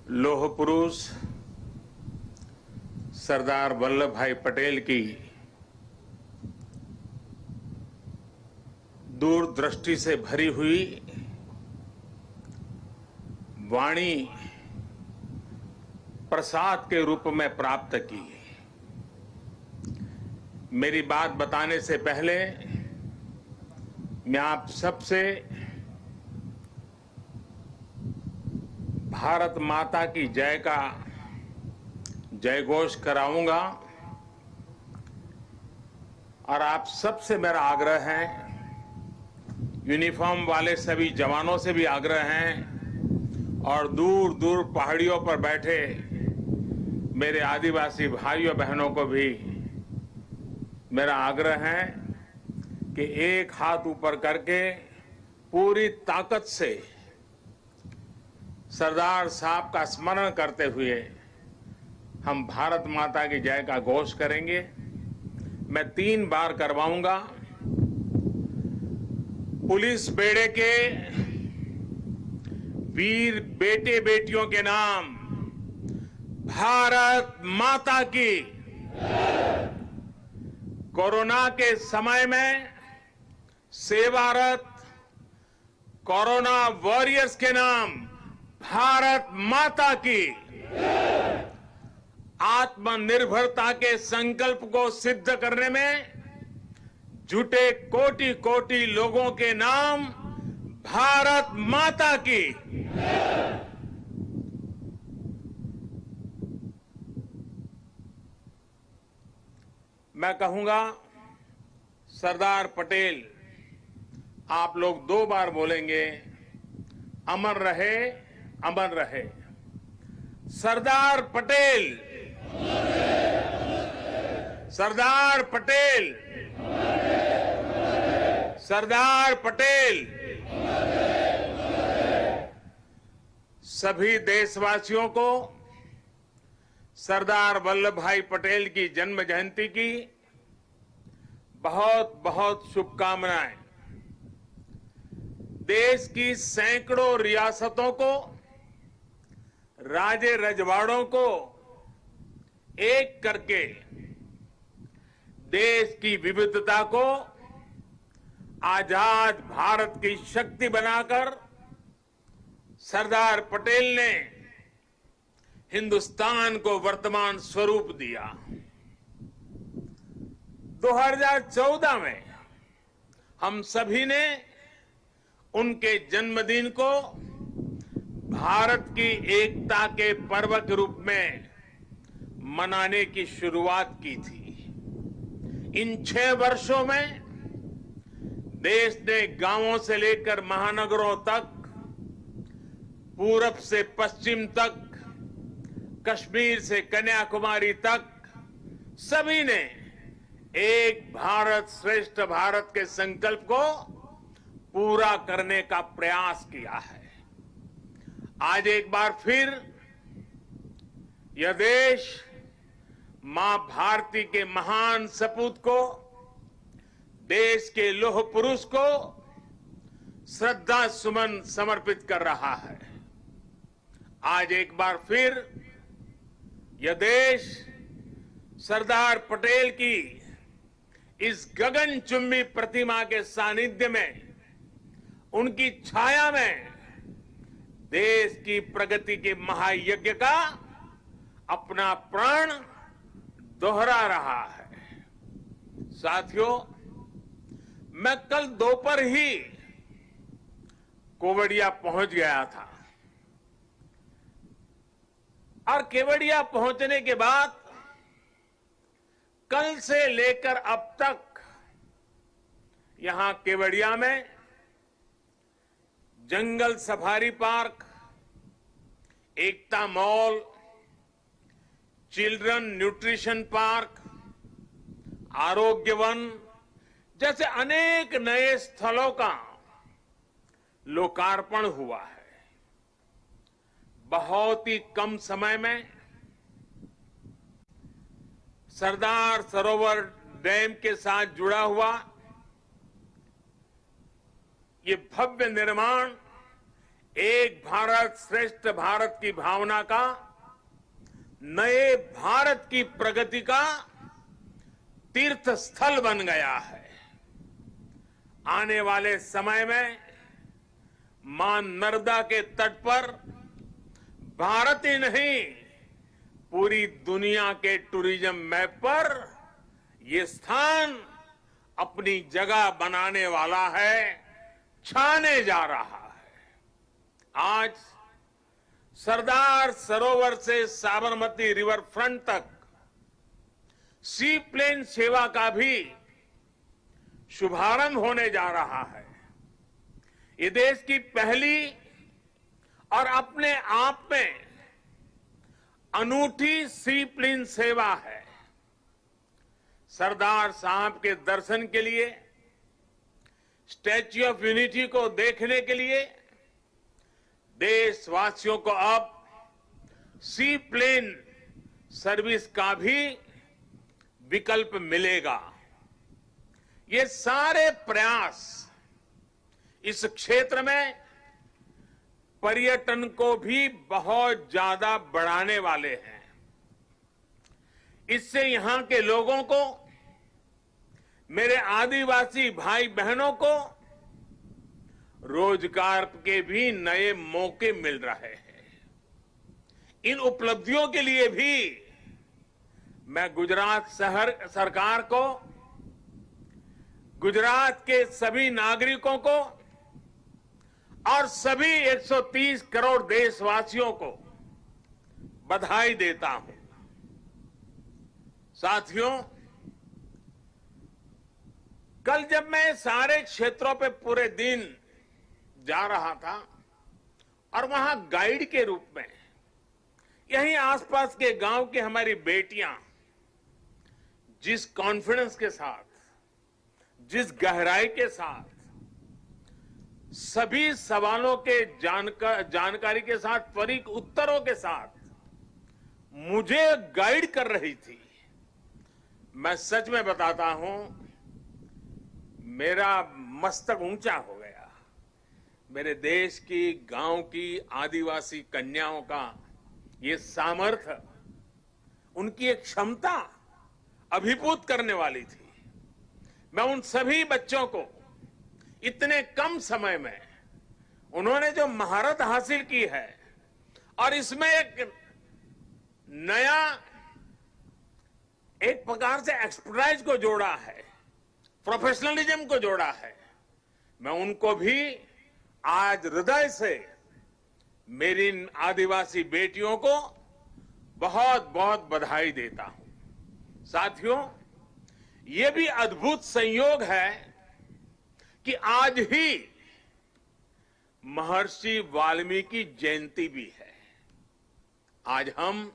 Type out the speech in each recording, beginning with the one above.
लौह पुरुष सरदार वल्लभ भाई पटेल की दूरदृष्टि से भरी हुई वाणी प्रसाद के रूप में प्राप्त की। मेरी बात बताने से पहले मैं आप सबसे भारत माता की जय का जयघोष कराऊंगा और आप सबसे मेरा आग्रह है, यूनिफॉर्म वाले सभी जवानों से भी आग्रह है और दूर दूर पहाड़ियों पर बैठे मेरे आदिवासी भाइयों बहनों को भी मेरा आग्रह है कि एक हाथ ऊपर करके पूरी ताकत से सरदार साहब का स्मरण करते हुए हम भारत माता की जय का घोष करेंगे। मैं 3 बार करवाऊंगा। पुलिस बेड़े के वीर बेटे बेटियों के नाम भारत माता की। कोरोना के समय में सेवारत कोरोना वॉरियर्स के नाम भारत माता की। आत्मनिर्भरता के संकल्प को सिद्ध करने में जुटे कोटि कोटि लोगों के नाम भारत माता की। मैं कहूंगा, सरदार पटेल, आप लोग 2 बार बोलेंगे, अमर रहे, अमर रहे। सरदार पटेल, सरदार पटेल, सरदार पटेल। सभी देशवासियों को सरदार वल्लभ भाई पटेल की जन्म जयंती की बहुत बहुत शुभकामनाएं। देश की सैकड़ों रियासतों को, राजे रजवाड़ों को एक करके देश की विविधता को आजाद भारत की शक्ति बनाकर सरदार पटेल ने हिंदुस्तान को वर्तमान स्वरूप दिया। 2014 में हम सभी ने उनके जन्मदिन को भारत की एकता के पर्व के रूप में मनाने की शुरुआत की थी। इन 6 वर्षों में देश ने गांवों से लेकर महानगरों तक, पूरब से पश्चिम तक, कश्मीर से कन्याकुमारी तक, सभी ने एक भारत श्रेष्ठ भारत के संकल्प को पूरा करने का प्रयास किया है। आज एक बार फिर यह देश मां भारती के महान सपूत को, देश के लौह पुरुष को श्रद्धा सुमन समर्पित कर रहा है। आज एक बार फिर यह देश सरदार पटेल की इस गगनचुंबी प्रतिमा के सानिध्य में, उनकी छाया में देश की प्रगति के महायज्ञ का अपना प्राण दोहरा रहा है। साथियों, मैं कल दोपहर ही केवड़िया पहुंच गया था और केवड़िया पहुंचने के बाद कल से लेकर अब तक यहां केवड़िया में जंगल सफारी पार्क, एकता मॉल, चिल्ड्रन न्यूट्रिशन पार्क, आरोग्य वन जैसे अनेक नए स्थलों का लोकार्पण हुआ है। बहुत ही कम समय में सरदार सरोवर डैम के साथ जुड़ा हुआ ये भव्य निर्माण एक भारत श्रेष्ठ भारत की भावना का, नए भारत की प्रगति का तीर्थ स्थल बन गया है। आने वाले समय में मां नर्मदा के तट पर भारत ही नहीं, पूरी दुनिया के टूरिज्म मैप पर ये स्थान अपनी जगह बनाने वाला है, छाने जा रहा है। आज सरदार सरोवर से साबरमती रिवर फ्रंट तक सी प्लेन सेवा का भी शुभारंभ होने जा रहा है। ये देश की पहली और अपने आप में अनूठी सी प्लेन सेवा है। सरदार साहब के दर्शन के लिए, स्टैच्यू ऑफ यूनिटी को देखने के लिए देशवासियों को अब सी प्लेन सर्विस का भी विकल्प मिलेगा। ये सारे प्रयास इस क्षेत्र में पर्यटन को भी बहुत ज्यादा बढ़ाने वाले हैं। इससे यहां के लोगों को, मेरे आदिवासी भाई बहनों को रोजगार के भी नए मौके मिल रहे हैं। इन उपलब्धियों के लिए भी मैं गुजरात सरकार को, गुजरात के सभी नागरिकों को और सभी 130 करोड़ देशवासियों को बधाई देता हूं। साथियों, कल जब मैं सारे क्षेत्रों पे पूरे दिन जा रहा था और वहां गाइड के रूप में यहीं आसपास के गांव की हमारी बेटियां जिस कॉन्फिडेंस के साथ, जिस गहराई के साथ, सभी सवालों के जानकारी के साथ, त्वरित उत्तरों के साथ मुझे गाइड कर रही थी, मैं सच में बताता हूं, मेरा मस्तक ऊंचा हो गया। मेरे देश की, गांव की आदिवासी कन्याओं का ये सामर्थ्य, उनकी एक क्षमता अभिभूत करने वाली थी। मैं उन सभी बच्चों को इतने कम समय में उन्होंने जो महारत हासिल की है और इसमें एक नया, एक प्रकार से एक्सपर्टाइज को जोड़ा है, प्रोफेशनलिज्म को जोड़ा है, मैं उनको भी आज हृदय से, मेरी आदिवासी बेटियों को बहुत बहुत बधाई देता हूं। साथियों, ये भी अद्भुत संयोग है कि आज ही महर्षि वाल्मीकि जयंती भी है। आज हम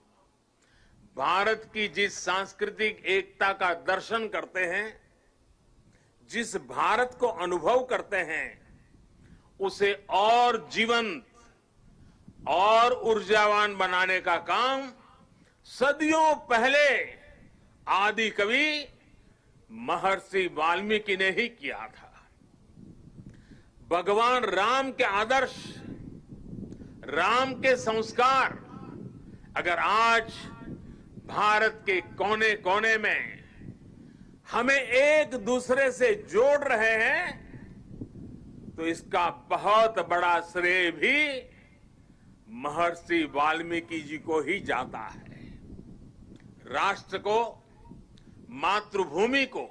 भारत की जिस सांस्कृतिक एकता का दर्शन करते हैं, जिस भारत को अनुभव करते हैं, उसे और जीवंत और ऊर्जावान बनाने का काम सदियों पहले आदि कवि महर्षि वाल्मीकि ने ही किया था। भगवान राम के आदर्श, राम के संस्कार अगर आज भारत के कोने कोने में हमें एक दूसरे से जोड़ रहे हैं, तो इसका बहुत बड़ा श्रेय भी महर्षि वाल्मीकि जी को ही जाता है। राष्ट्र को, मातृभूमि को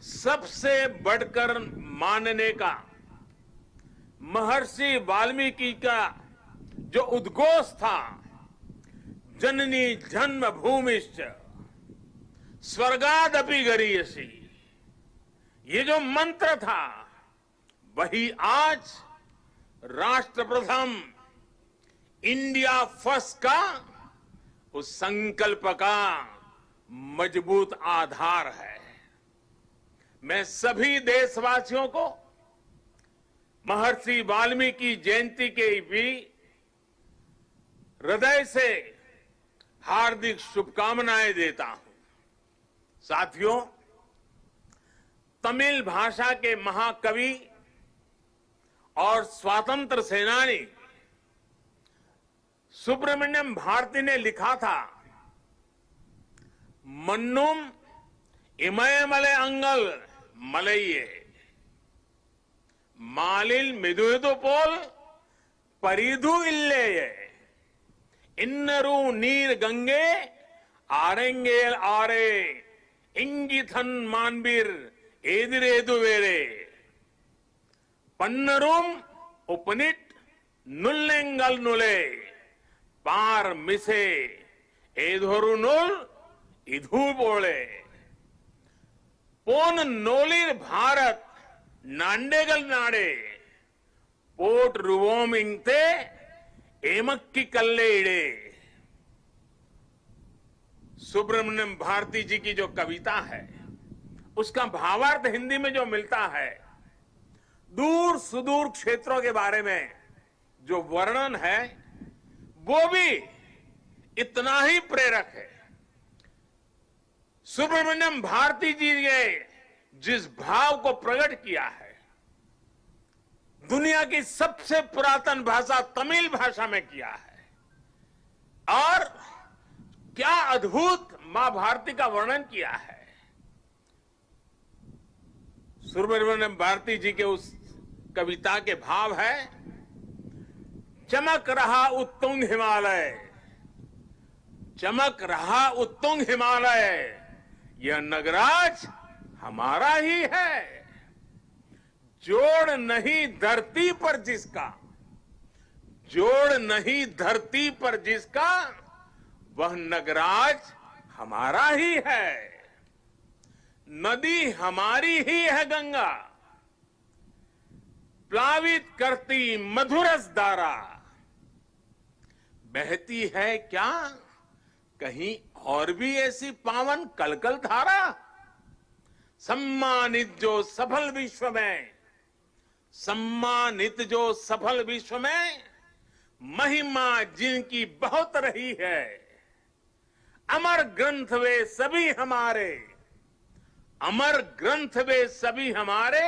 सबसे बढ़कर मानने का महर्षि वाल्मीकि का जो उद्घोष था, जननी जन्मभूमिश्च स्वर्गादपि गरीयसी, ये जो मंत्र था, वही आज राष्ट्र प्रथम, इंडिया फर्स्ट का उस संकल्प का मजबूत आधार है। मैं सभी देशवासियों को महर्षि वाल्मीकि जयंती के भी हृदय से हार्दिक शुभकामनाएं देता हूं। साथियों, तमिल भाषा के महाकवि और स्वातंत्र सेनानी सुब्रमण्यम भारती ने लिखा था, मन्नुम इमयमले अंगल मलइये मालिल मिदुयदु पोल परिधु इल्लेये इन्नरू नीर गंगे आरेंगेल आरे इंगिथन मानबीर एदिरेदु वेरे पन्नरूम उपनिट नुल्लेंगल नुले पार मिसे एधोरु नुल इधु बोले पोन नोलिर भारत नांडेगल नाडे पोट रुवोमिंगते एमक्की कल्ले इडे। सुब्रमण्यम भारती जी की जो कविता है उसका भावार्थ हिंदी में जो मिलता है, दूर सुदूर क्षेत्रों के बारे में जो वर्णन है वो भी इतना ही प्रेरक है। सुब्रमण्यम भारती जी ने जिस भाव को प्रकट किया है, दुनिया की सबसे पुरातन भाषा तमिल भाषा में किया है, और क्या अद्भुत मां भारती का वर्णन किया है। सुब्रमण्यम भारती जी के उस कविता के भाव है, चमक रहा उत्तुंग हिमालय, चमक रहा उत्तुंग हिमालय, यह नगराज हमारा ही है। जोड़ नहीं धरती पर जिसका, जोड़ नहीं धरती पर जिसका, वह नगराज हमारा ही है। नदी हमारी ही है गंगा, प्लावित करती मधुरस धारा, बहती है क्या कहीं और भी ऐसी पावन कलकल धारा। सम्मानित जो सफल विश्व में, सम्मानित जो सफल विश्व में, महिमा जिनकी बहुत रही है, अमर ग्रंथ वे सभी हमारे, अमर ग्रंथ वे सभी हमारे,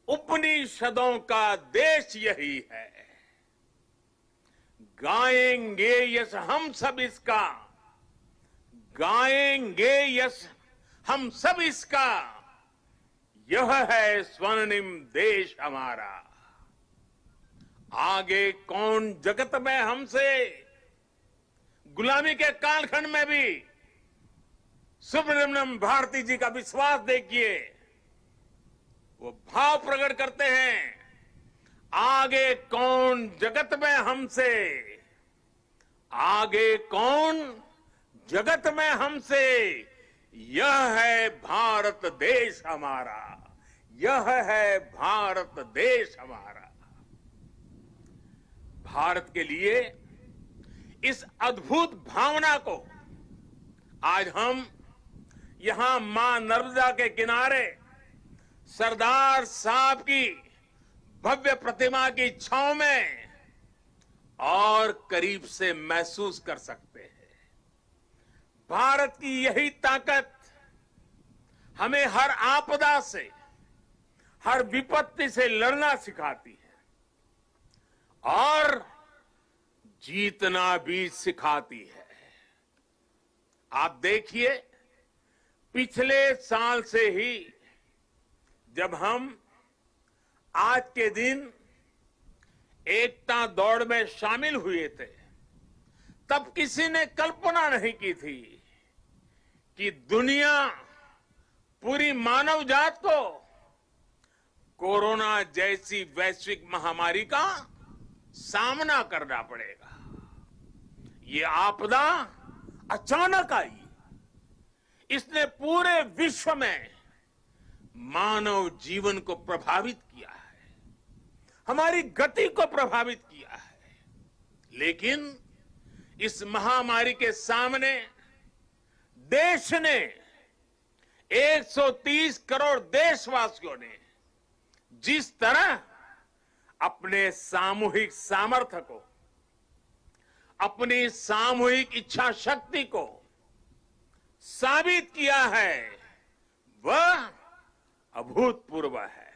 उपनिषदों का देश यही है। गाएंगे यश हम सब इसका, गाएंगे यश हम सब इसका, यह है स्वर्णिम देश हमारा। आगे कौन जगत में हमसे, गुलामी के कालखंड में भी सुब्रमण्यम भारती जी का विश्वास देखिए, वो भाव प्रकट करते हैं, आगे कौन जगत में हमसे, आगे कौन जगत में हमसे, यह है भारत देश हमारा, यह है भारत देश हमारा। भारत के लिए इस अद्भुत भावना को आज हम यहां मां नर्मदा के किनारे सरदार साहब की भव्य प्रतिमा की छांव में और करीब से महसूस कर सकते हैं। भारत की यही ताकत हमें हर आपदा से, हर विपत्ति से लड़ना सिखाती है और जीतना भी सिखाती है। आप देखिए, पिछले साल से ही जब हम आज के दिन एकता दौड़ में शामिल हुए थे, तब किसी ने कल्पना नहीं की थी कि दुनिया, पूरी मानव जात को कोरोना जैसी वैश्विक महामारी का सामना करना पड़ेगा। ये आपदा अचानक आई, इसने पूरे विश्व में मानव जीवन को प्रभावित किया है, हमारी गति को प्रभावित किया है। लेकिन इस महामारी के सामने देश ने, 130 करोड़ देशवासियों ने जिस तरह अपने सामूहिक सामर्थ्य को, अपनी सामूहिक इच्छा शक्ति को साबित किया है, वह अभूतपूर्व है।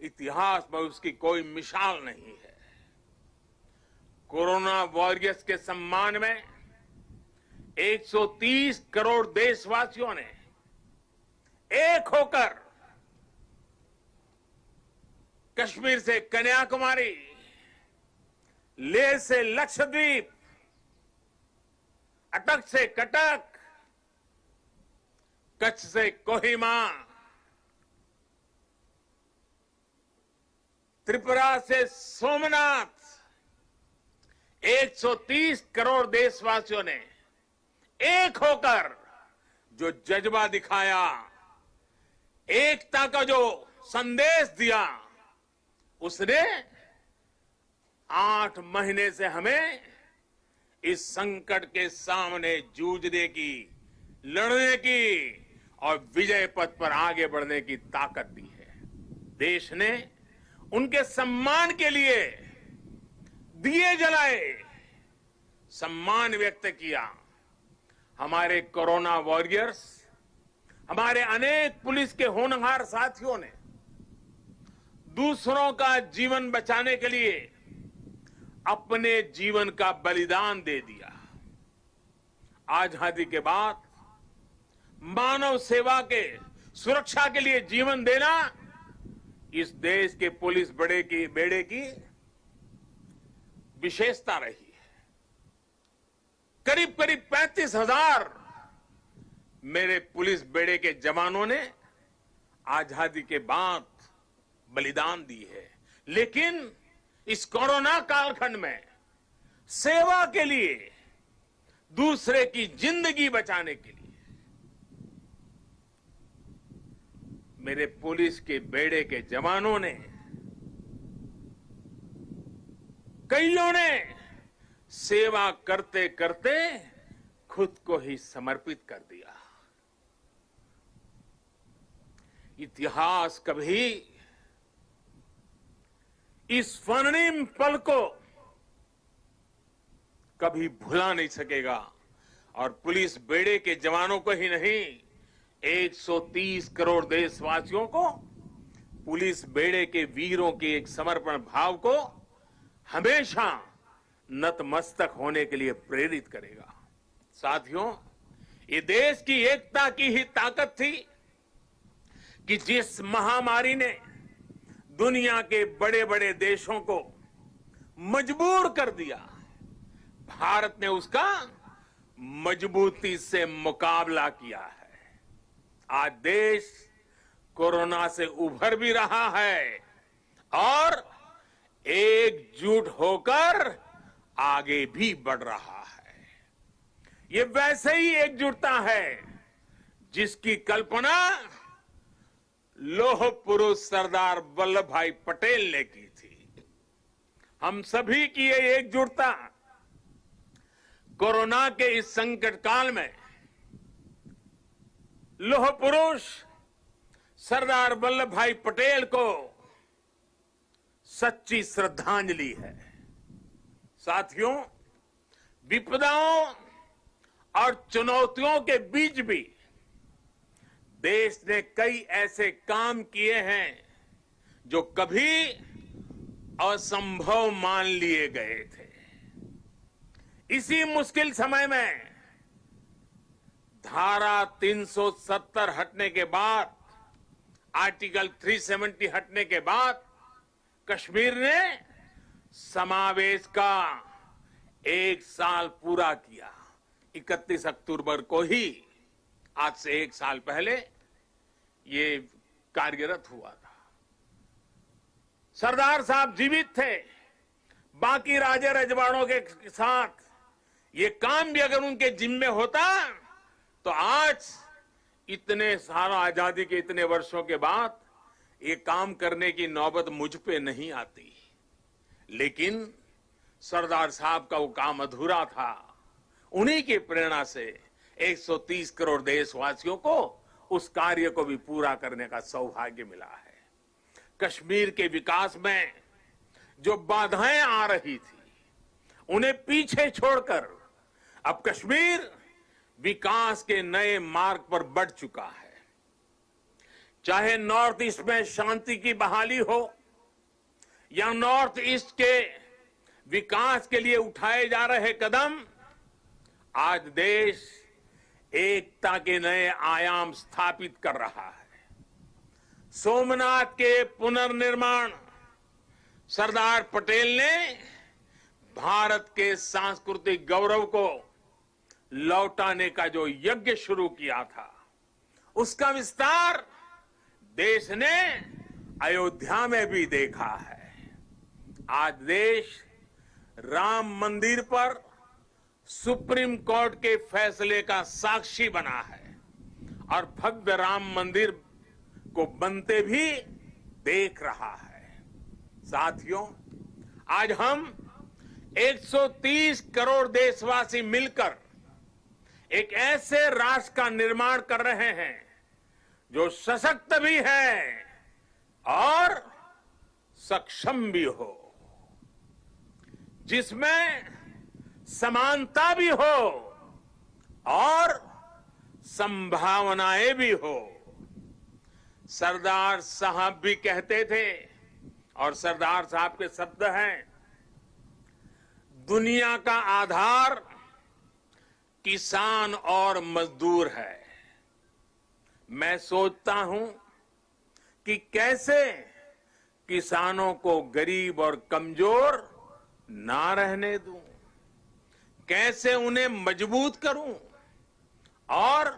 इतिहास में उसकी कोई मिसाल नहीं है। कोरोना वॉरियर्स के सम्मान में 130 करोड़ देशवासियों ने एक होकर कश्मीर से कन्याकुमारी, लेह से लक्षद्वीप, अटक से कटक, कच्छ से कोहिमा, त्रिपुरा से सोमनाथ, 130 करोड़ देशवासियों ने एक होकर जो जज्बा दिखाया, एकता का जो संदेश दिया, उसने 8 महीने से हमें इस संकट के सामने जूझने की, लड़ने की और विजय पथ पर आगे बढ़ने की ताकत दी है। देश ने उनके सम्मान के लिए दिए जलाए, सम्मान व्यक्त किया। हमारे कोरोना वॉरियर्स, हमारे अनेक पुलिस के होनहार साथियों ने दूसरों का जीवन बचाने के लिए अपने जीवन का बलिदान दे दिया। आजादी के बाद मानव सेवा के, सुरक्षा के लिए जीवन देना इस देश के पुलिस बेड़े की विशेषता रही है। करीब करीब 35,000 मेरे पुलिस बेड़े के जवानों ने आजादी के बाद बलिदान दी है, लेकिन इस कोरोना कालखंड में सेवा के लिए, दूसरे की जिंदगी बचाने के लिए मेरे पुलिस के बेड़े के जवानों ने, कईयों ने सेवा करते करते खुद को ही समर्पित कर दिया। इतिहास कभी इस स्वर्णिम पल को कभी भुला नहीं सकेगा और पुलिस बेड़े के जवानों को ही नहीं, 130 करोड़ देशवासियों को पुलिस बेड़े के वीरों के एक समर्पण भाव को हमेशा नतमस्तक होने के लिए प्रेरित करेगा। साथियों, ये देश की एकता की ही ताकत थी कि जिस महामारी ने दुनिया के बड़े बड़े देशों को मजबूर कर दिया, भारत ने उसका मजबूती से मुकाबला किया है। आज देश कोरोना से उभर भी रहा है और एकजुट होकर आगे भी बढ़ रहा है। ये वैसे ही एकजुटता है जिसकी कल्पना लौह पुरुष सरदार वल्लभ भाई पटेल ने की थी। हम सभी की ये एकजुटता कोरोना के इस संकट काल में लौह पुरुष सरदार वल्लभ भाई पटेल को सच्ची श्रद्धांजलि है। साथियों, विपदाओं और चुनौतियों के बीच भी देश ने कई ऐसे काम किए हैं जो कभी असंभव मान लिए गए थे। इसी मुश्किल समय में धारा 370 हटने के बाद, आर्टिकल 370 हटने के बाद कश्मीर ने समावेश का 1 साल पूरा किया। 31 अक्टूबर को ही, आज से 1 साल पहले ये कार्यरत हुआ था। सरदार साहब जीवित थे, बाकी राजे रजवाड़ों के साथ ये काम भी अगर उनके जिम्मे होता तो आज इतने सारा आजादी के इतने वर्षों के बाद ये काम करने की नौबत मुझ पे नहीं आती। लेकिन सरदार साहब का वो काम अधूरा था। उन्हीं की प्रेरणा से 130 करोड़ देशवासियों को उस कार्य को भी पूरा करने का सौभाग्य मिला है। कश्मीर के विकास में जो बाधाएं आ रही थी, उन्हें पीछे छोड़कर अब कश्मीर विकास के नए मार्ग पर बढ़ चुका है। चाहे नॉर्थ ईस्ट में शांति की बहाली हो या नॉर्थ ईस्ट के विकास के लिए उठाए जा रहे कदम, आज देश एकता के नए आयाम स्थापित कर रहा है। सोमनाथ के पुनर्निर्माण सरदार पटेल ने भारत के सांस्कृतिक गौरव को लौटाने का जो यज्ञ शुरू किया था, उसका विस्तार देश ने अयोध्या में भी देखा है। आज देश राम मंदिर पर सुप्रीम कोर्ट के फैसले का साक्षी बना है और भव्य राम मंदिर को बनते भी देख रहा है। साथियों, आज हम 130 करोड़ देशवासी मिलकर एक ऐसे राष्ट्र का निर्माण कर रहे हैं जो सशक्त भी है और सक्षम भी हो, जिसमें समानता भी हो और संभावनाएं भी हो। सरदार साहब भी कहते थे, और सरदार साहब के शब्द हैं, दुनिया का आधार किसान और मजदूर है। मैं सोचता हूं कि कैसे किसानों को गरीब और कमजोर ना रहने दूं, कैसे उन्हें मजबूत करूं और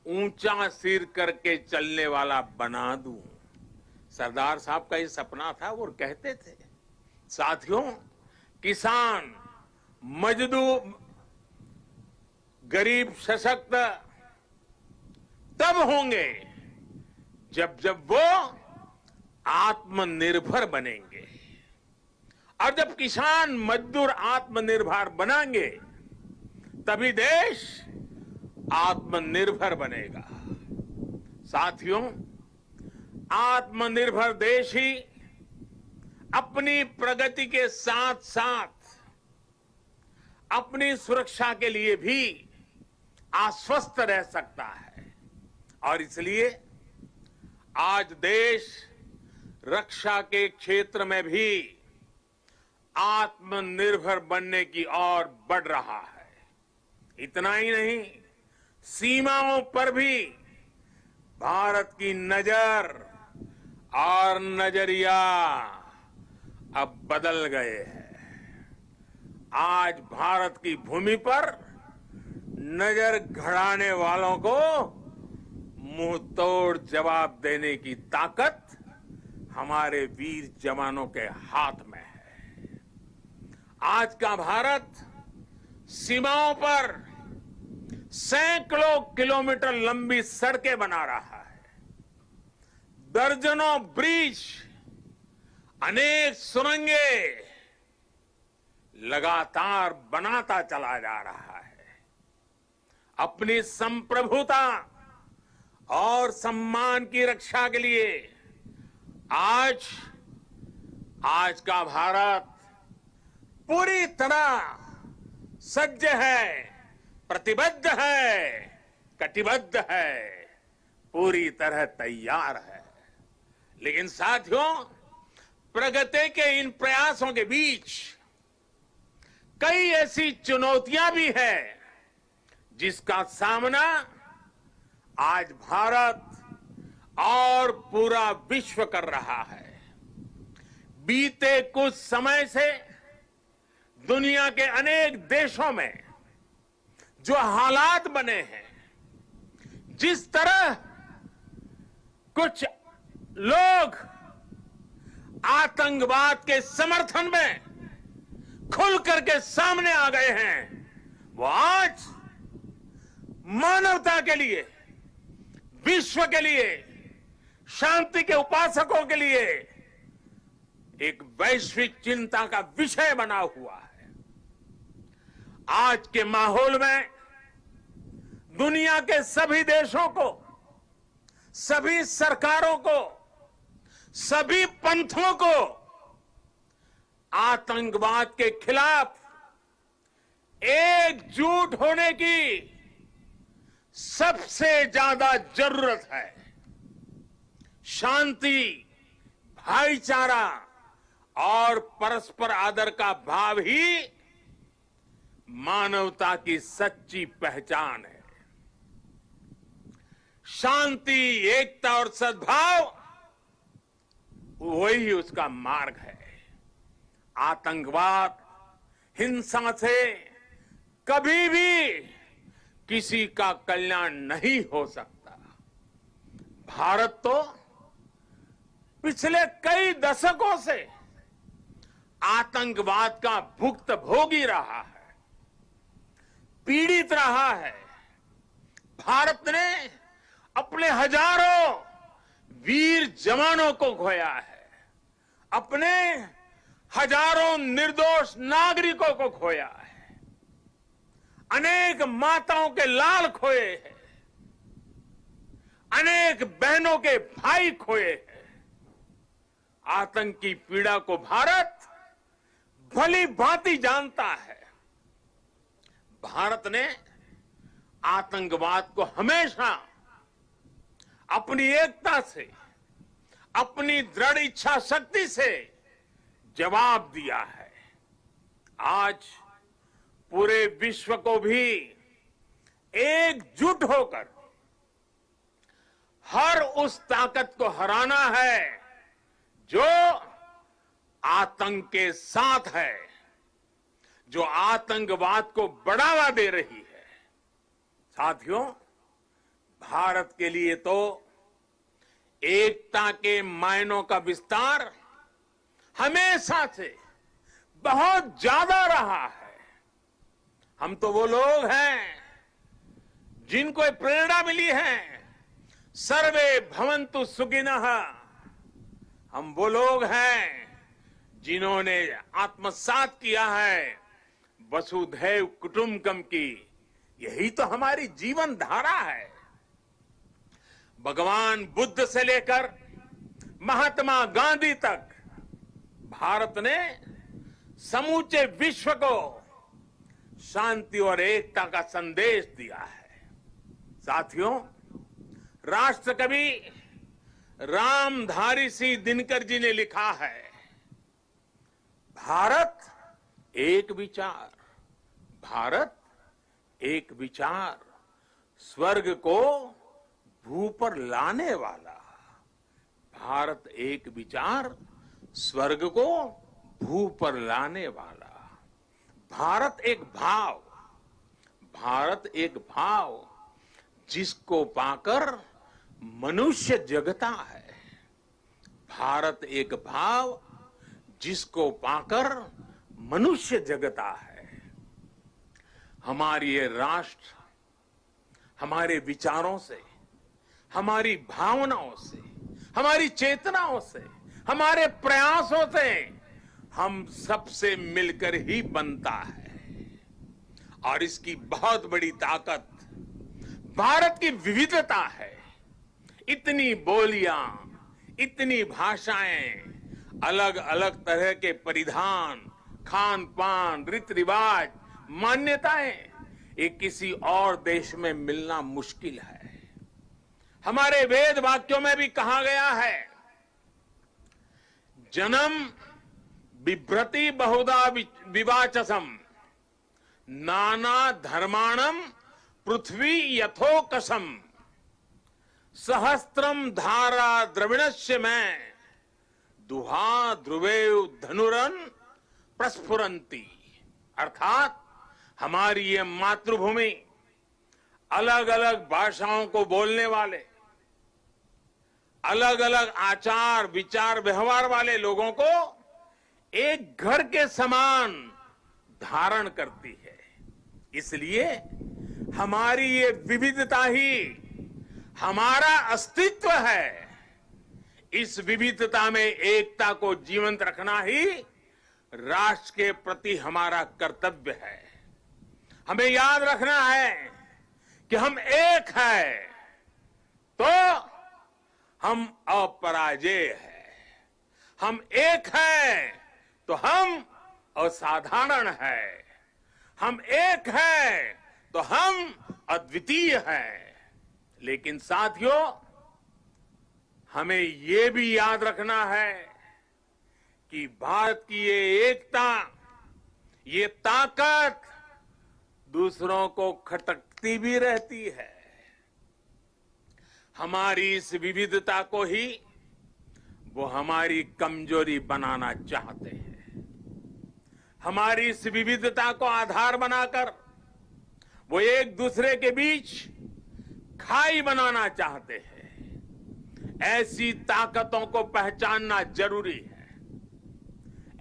ऊंचा सिर करके चलने वाला बना दूं। सरदार साहब का ये सपना था, वो कहते थे। साथियों, किसान, मजदूर, गरीब सशक्त तब होंगे जब वो आत्मनिर्भर बनेंगे, और जब किसान मजदूर आत्मनिर्भर बनेंगे तभी देश आत्मनिर्भर बनेगा। साथियों, आत्मनिर्भर देश ही अपनी प्रगति के साथ साथ अपनी सुरक्षा के लिए भी आश्वस्त रह सकता है, और इसलिए आज देश रक्षा के क्षेत्र में भी आत्मनिर्भर बनने की ओर बढ़ रहा है। इतना ही नहीं, सीमाओं पर भी भारत की नजर और नजरिया अब बदल गए हैं। आज भारत की भूमि पर नजर गड़ाने वालों को मुंह तोड़ जवाब देने की ताकत हमारे वीर जवानों के हाथ में है। आज का भारत सीमाओं पर सैकड़ों किलोमीटर लंबी सड़कें बना रहा है, दर्जनों ब्रिज, अनेक सुरंगें लगातार बनाता चला जा रहा है। अपनी संप्रभुता और सम्मान की रक्षा के लिए आज का भारत पूरी तरह सज्ज है, प्रतिबद्ध है, कटिबद्ध है, पूरी तरह तैयार है। लेकिन साथियों, प्रगति के इन प्रयासों के बीच कई ऐसी चुनौतियां भी हैं जिसका सामना आज भारत और पूरा विश्व कर रहा है। बीते कुछ समय से दुनिया के अनेक देशों में जो हालात बने हैं, जिस तरह कुछ लोग आतंकवाद के समर्थन में खुल करके सामने आ गए हैं, वो आज मानवता के लिए, विश्व के लिए, शांति के उपासकों के लिए एक वैश्विक चिंता का विषय बना हुआ है। आज के माहौल में दुनिया के सभी देशों को, सभी सरकारों को, सभी पंथों को आतंकवाद के खिलाफ एकजुट होने की सबसे ज्यादा जरूरत है। शांति, भाईचारा और परस्पर आदर का भाव ही मानवता की सच्ची पहचान है। शांति, एकता और सद्भाव वही उसका मार्ग है। आतंकवाद, हिंसा से कभी भी किसी का कल्याण नहीं हो सकता। भारत तो पिछले कई दशकों से आतंकवाद का भुक्तभोगी रहा है, पीड़ित रहा है। भारत ने अपने हजारों वीर जवानों को खोया है, अपने हजारों निर्दोष नागरिकों को खोया है, अनेक माताओं के लाल खोए हैं, अनेक बहनों के भाई खोए हैं। आतंक की पीड़ा को भारत भली भांति जानता है। भारत ने आतंकवाद को हमेशा अपनी एकता से, अपनी दृढ़ इच्छा शक्ति से जवाब दिया है। आज पूरे विश्व को भी एकजुट होकर हर उस ताकत को हराना है जो आतंक के साथ है, जो आतंकवाद को बढ़ावा दे रही है। साथियों, भारत के लिए तो एकता के मायनों का विस्तार हमेशा से बहुत ज्यादा रहा है। हम तो वो लोग हैं जिनको प्रेरणा मिली है, सर्वे भवन्तु सुखिनः। हम वो लोग हैं जिन्होंने आत्मसात किया है वसुधैव कुटुंबकम की। यही तो हमारी जीवन धारा है। भगवान बुद्ध से लेकर महात्मा गांधी तक भारत ने समूचे विश्व को शांति और एकता का संदेश दिया है। साथियों, राष्ट्रकवि रामधारी सिंह दिनकर जी ने लिखा है, भारत एक विचार, भारत एक विचार, स्वर्ग को भू पर लाने वाला। भारत एक विचार, स्वर्ग को भू पर लाने वाला। भारत एक भाव, भारत एक भाव जिसको पाकर मनुष्य जगता है। भारत एक भाव जिसको पाकर मनुष्य जगता है। हमारी ये राष्ट्र हमारे विचारों से, हमारी भावनाओं से, हमारी चेतनाओं से, हमारे प्रयासों से हम सबसे मिलकर ही बनता है। और इसकी बहुत बड़ी ताकत भारत की विविधता है। इतनी बोलियां, इतनी भाषाएं, अलग अलग तरह के परिधान, खान पान, रीति रिवाज, मान्यताएं, ये किसी और देश में मिलना मुश्किल है। हमारे वेद वाक्यों में भी कहा गया है, जन्म बिभ्रति बहुधा विवाचसम, नाना धर्माणम पृथ्वी यथोकसम, सहस्त्रम धारा द्रविणस्य में, दुहा ध्रुवेव धनुरन प्रस्फुरंती। अर्थात हमारी ये मातृभूमि अलग अलग भाषाओं को बोलने वाले, अलग अलग आचार विचार व्यवहार वाले लोगों को एक घर के समान धारण करती है। इसलिए हमारी ये विविधता ही हमारा अस्तित्व है। इस विविधता में एकता को जीवंत रखना ही राष्ट्र के प्रति हमारा कर्तव्य है। हमें याद रखना है कि हम एक हैं तो हम अपराजेय हैं, हम एक हैं तो हम असाधारण हैं, हम एक हैं तो हम अद्वितीय हैं। लेकिन साथियों, हमें ये भी याद रखना है कि भारत की ये एकता, ये ताकत दूसरों को खटकती भी रहती है। हमारी इस विविधता को ही वो हमारी कमजोरी बनाना चाहते हैं। हमारी इस विविधता को आधार बनाकर वो एक दूसरे के बीच खाई बनाना चाहते हैं। ऐसी ताकतों को पहचानना जरूरी है।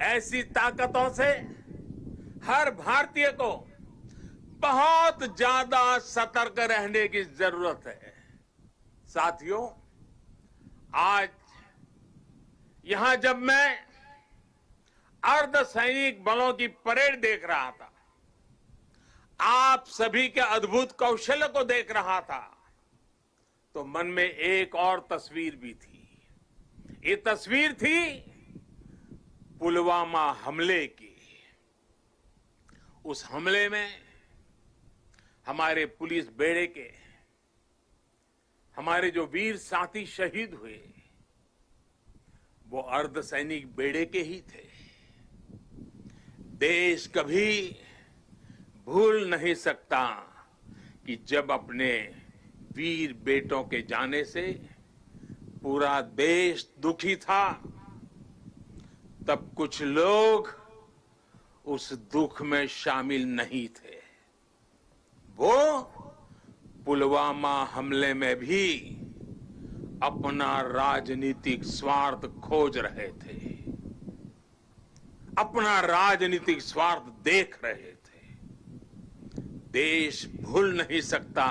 ऐसी ताकतों से हर भारतीय को बहुत ज्यादा सतर्क रहने की जरूरत है। साथियों, आज यहां जब मैं अर्धसैनिक बलों की परेड देख रहा था, आप सभी के अद्भुत कौशल्य को देख रहा था, तो मन में एक और तस्वीर भी थी। ये तस्वीर थी पुलवामा हमले की। उस हमले में हमारे पुलिस बेड़े के हमारे जो वीर साथी शहीद हुए, वो अर्धसैनिक बेड़े के ही थे। देश कभी भूल नहीं सकता कि जब अपने वीर बेटों के जाने से पूरा देश दुखी था, तब कुछ लोग उस दुख में शामिल नहीं थे। वो पुलवामा हमले में भी अपना राजनीतिक स्वार्थ खोज रहे थे, अपना राजनीतिक स्वार्थ देख रहे थे। देश भूल नहीं सकता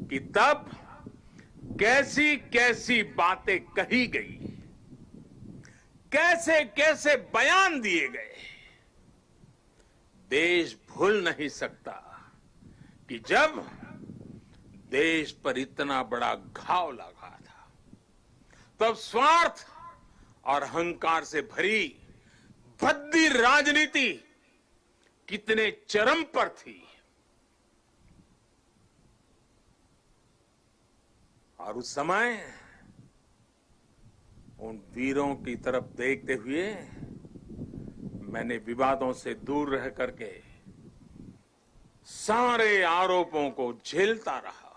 कि तब कैसी कैसी बातें कही गई, कैसे कैसे बयान दिए गए। देश भूल नहीं सकता कि जब देश पर इतना बड़ा घाव लगा था, तब स्वार्थ और अहंकार से भरी भद्दी राजनीति कितने चरम पर थी। और उस समय उन वीरों की तरफ देखते हुए मैंने विवादों से दूर रह करके सारे आरोपों को झेलता रहा।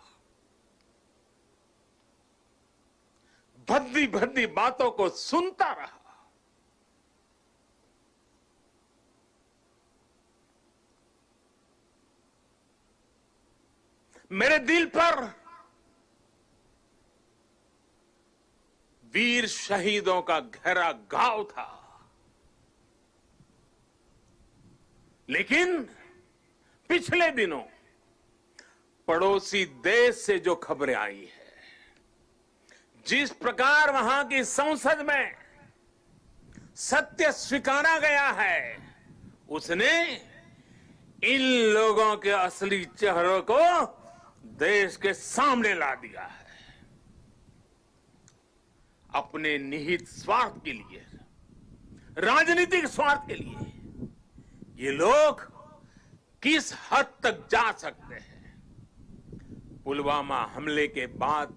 भद्दी भद्दी बातों को सुनता रहा। मेरे दिल पर वीर शहीदों का गहरा घाव था, लेकिन पिछले दिनों पड़ोसी देश से जो खबरें आई है, जिस प्रकार वहां की संसद में सत्य स्वीकारा गया है, उसने इन लोगों के असली चेहरों को देश के सामने ला दिया है। अपने निहित स्वार्थ के लिए, राजनीतिक स्वार्थ के लिए ये लोग किस हद तक जा सकते हैं। पुलवामा हमले के बाद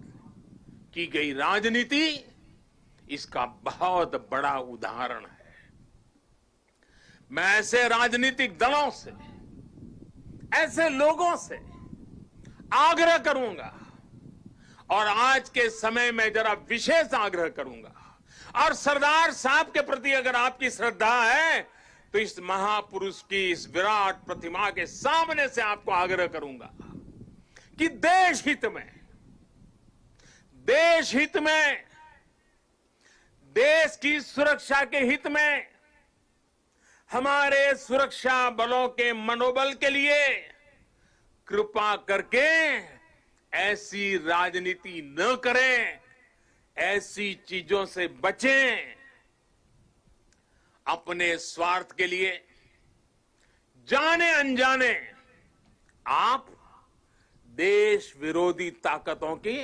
की गई राजनीति इसका बहुत बड़ा उदाहरण है। मैं ऐसे राजनीतिक दलों से, ऐसे लोगों से आग्रह करूंगा, और आज के समय में जरा विशेष आग्रह करूंगा, और सरदार साहब के प्रति अगर आपकी श्रद्धा है तो इस महापुरुष की इस विराट प्रतिमा के सामने से आपको आग्रह करूंगा कि देश हित में, देश की सुरक्षा के हित में, हमारे सुरक्षा बलों के मनोबल के लिए कृपा करके ऐसी राजनीति न करें, ऐसी चीजों से बचें। अपने स्वार्थ के लिए जाने अनजाने आप देश विरोधी ताकतों की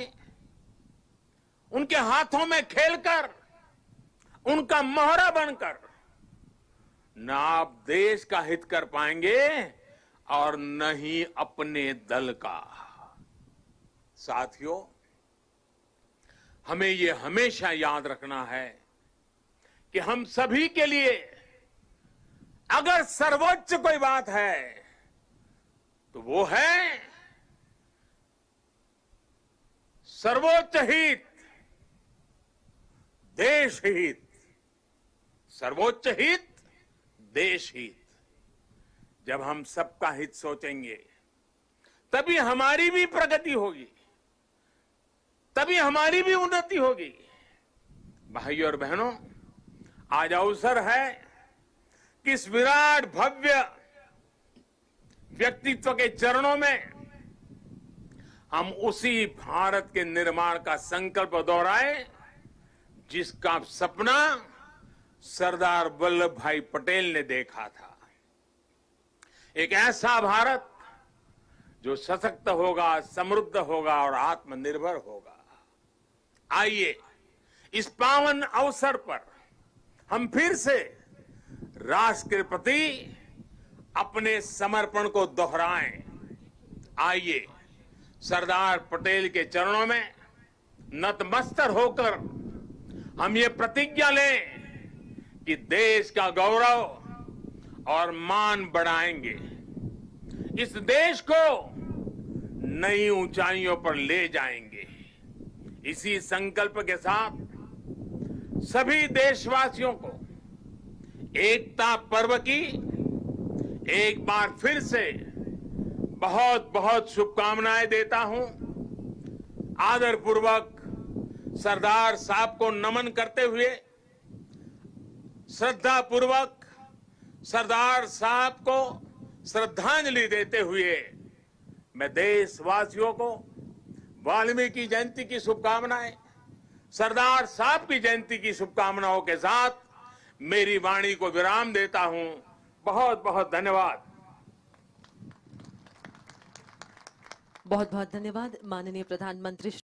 उनके हाथों में खेलकर, उनका मोहरा बनकर न आप देश का हित कर पाएंगे और न ही अपने दल का। साथियों, हमें ये हमेशा याद रखना है कि हम सभी के लिए अगर सर्वोच्च कोई बात है तो वो है सर्वोच्च हित, देश हित। सर्वोच्च हित, देश हित। जब हम सबका हित सोचेंगे तभी हमारी भी प्रगति होगी, तभी हमारी भी उन्नति होगी। भाइयों और बहनों, आज अवसर है कि इस विराट भव्य व्यक्तित्व के चरणों में हम उसी भारत के निर्माण का संकल्प दोहराएं जिसका सपना सरदार वल्लभ भाई पटेल ने देखा था। एक ऐसा भारत जो सशक्त होगा, समृद्ध होगा और आत्मनिर्भर होगा। आइए इस पावन अवसर पर हम फिर से राष्ट्र के प्रति अपने समर्पण को दोहराएं। आइए सरदार पटेल के चरणों में नतमस्तक होकर हम ये प्रतिज्ञा लें कि देश का गौरव और मान बढ़ाएंगे, इस देश को नई ऊंचाइयों पर ले जाएंगे। इसी संकल्प के साथ सभी देशवासियों को एकता पर्व की एक बार फिर से बहुत बहुत शुभकामनाएं देता हूं। आदरपूर्वक सरदार साहब को नमन करते हुए, श्रद्धापूर्वक सरदार साहब को श्रद्धांजलि देते हुए मैं देशवासियों को वाल्मीकि जयंती की शुभकामनाएं, सरदार साहब की जयंती की शुभकामनाओं के साथ मेरी वाणी को विराम देता हूं। बहुत बहुत धन्यवाद। बहुत बहुत धन्यवाद माननीय प्रधानमंत्री।